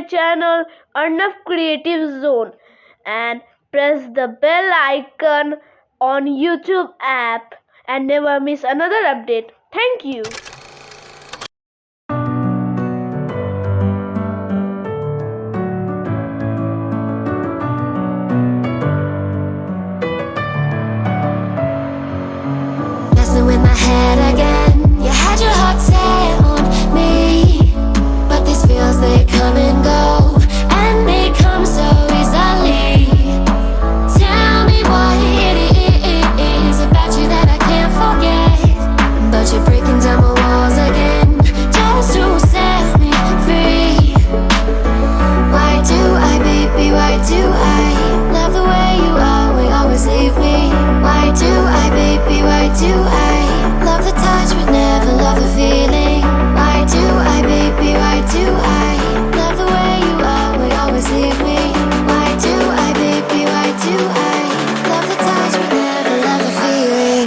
channel Arnav Creative Zone and press the bell icon on YouTube app and never miss another update. Thank you. Messing with my head again. You had your heart set on me, but these feels, they come and go, and they come so easily. Tell me what it is about you that I can't forget, but you're breaking down my walls again just to set me free. Why do I, baby, why do I love the way you always leave me? Why do I, baby, why do I love the touch but never love the feeling? Why do I, baby, why do I love the way you always leave me? Why do I, baby, why do I love the touch but never love the feeling?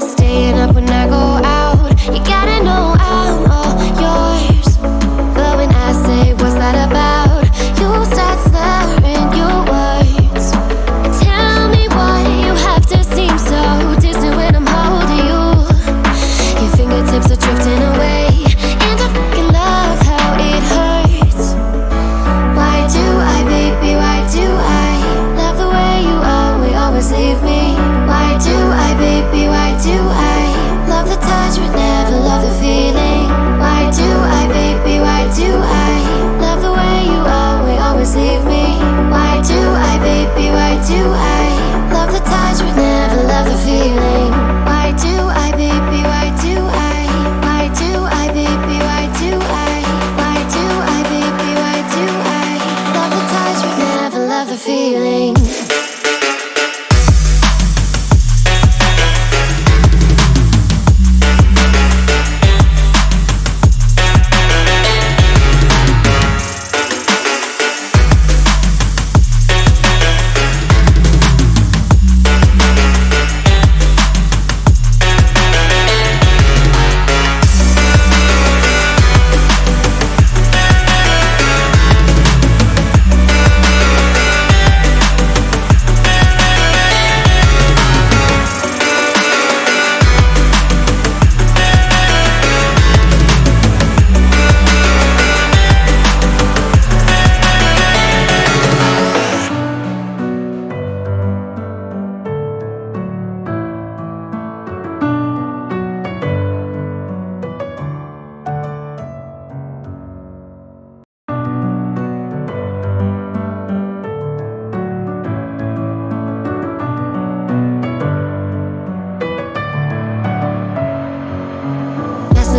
Staying up when I go out, you gotta know I'm all yours. But when I say what's that about, you start slurring your words. Tell me why you have to seem so distant when I'm holding you. Your fingertips are drifting away, and I fucking love how it hurts. Why do I, baby, why do I love the way you always leave me? Why do I, baby, why do I love the touch but never love the feeling? Why do I, baby, why do I love the way you always leave me? Why do I, baby, why do I love the touch but never love the feeling? Why do I, baby, why do I baby, why do I baby, why do I love the touch but never love the feeling?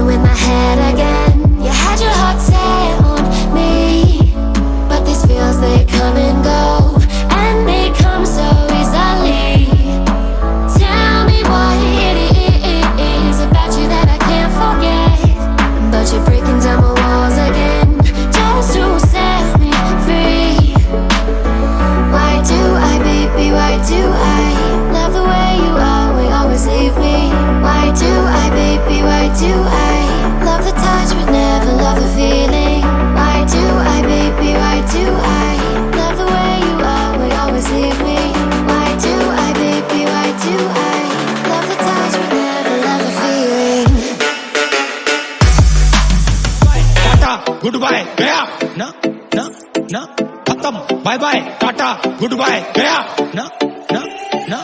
With my head again. You had your heart set on me, but these feels, they come and go, and they come so easily. Tell me what it is about you that I can't forget, but you're breaking down my walls again just to set me free. Why do I, baby, why do I love the way you always leave me? Why do I, baby, why do I love the touch but never love the feeling? Why do I, baby, why do I love the way you always leave me? Why do I, baby, why do I love the touch but never love the feeling? Tata, goodbye, gaya. Na, khatam. Bye bye, tata, goodbye, gaya. Na.